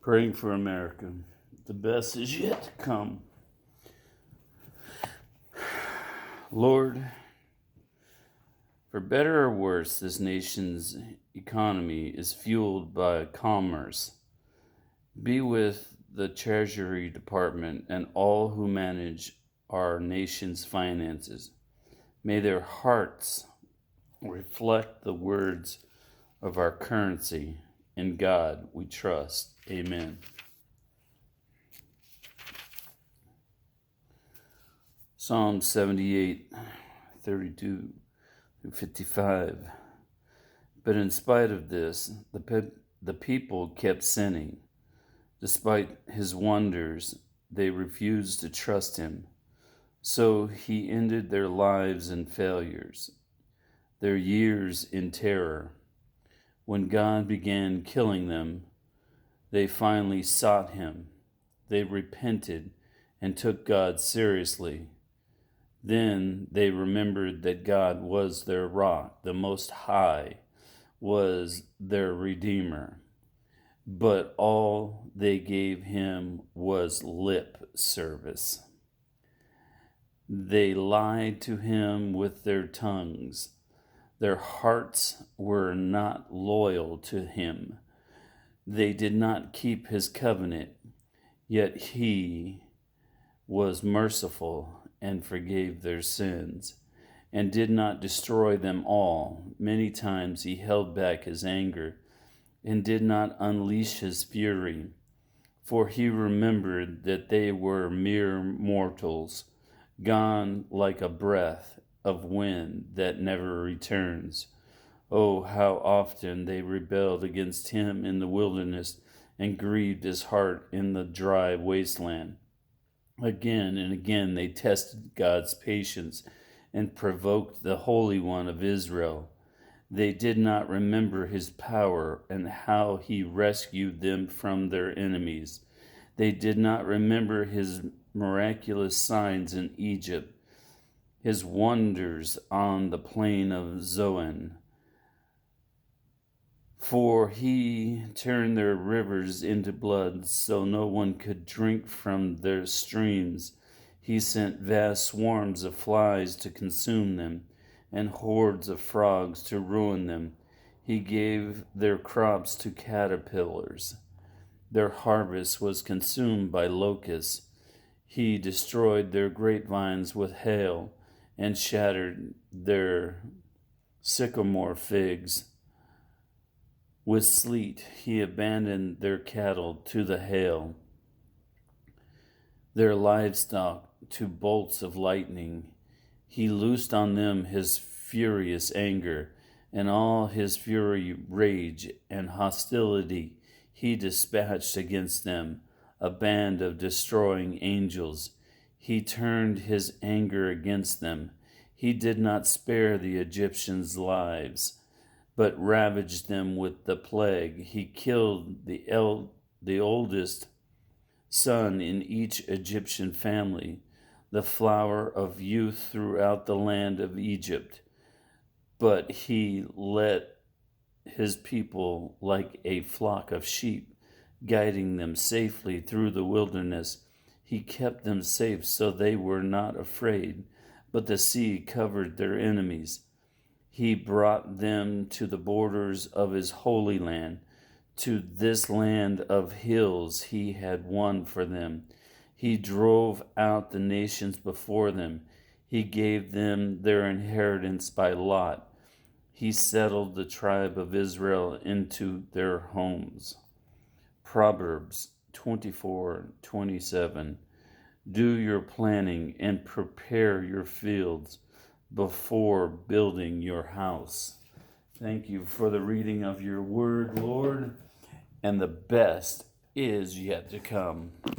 Praying for America. The best is yet to come. Lord, for better or worse, this nation's economy is fueled by commerce. Be with the Treasury Department and all who manage our nation's finances. May their hearts reflect the words of our currency. In God we trust. Amen. Psalm 78, 32 through 55. But in spite of this, the people kept sinning. Despite his wonders, they refused to trust him. So he ended their lives in failures, their years in terror. When God began killing them, they finally sought him. They repented and took God seriously. Then they remembered that God was their rock, the Most High was their Redeemer. But all they gave him was lip service. They lied to him with their tongues. Their hearts were not loyal to him. They did not keep his covenant, yet he was merciful and forgave their sins, and did not destroy them all. Many times he held back his anger and did not unleash his fury, for he remembered that they were mere mortals, gone like a breath of wind that never returns. Oh, how often they rebelled against him in the wilderness and grieved his heart in the dry wasteland. Again and again they tested God's patience and provoked the Holy One of Israel. They did not remember his power and how he rescued them from their enemies. They did not remember his miraculous signs in Egypt, his wonders on the plain of Zoan. For he turned their rivers into blood, so no one could drink from their streams. He sent vast swarms of flies to consume them, and hordes of frogs to ruin them. He gave their crops to caterpillars. Their harvest was consumed by locusts. He destroyed their grapevines with hail, and shattered their sycamore figs. With sleet he abandoned their cattle to the hail, their livestock to bolts of lightning. He loosed on them his furious anger, and all his fury, rage, and hostility he dispatched against them, a band of destroying angels. He turned his anger against them. He did not spare the Egyptians' lives, but ravaged them with the plague. He killed the oldest son in each Egyptian family, the flower of youth throughout the land of Egypt. But he led his people like a flock of sheep, guiding them safely through the wilderness. He kept them safe so they were not afraid, but the sea covered their enemies. He brought them to the borders of his holy land, to this land of hills he had won for them. He drove out the nations before them. He gave them their inheritance by lot. He settled the tribe of Israel into their homes. Proverbs 24:27. Do your planning and prepare your fields before building your house. Thank you for the reading of your word, Lord, and the best is yet to come.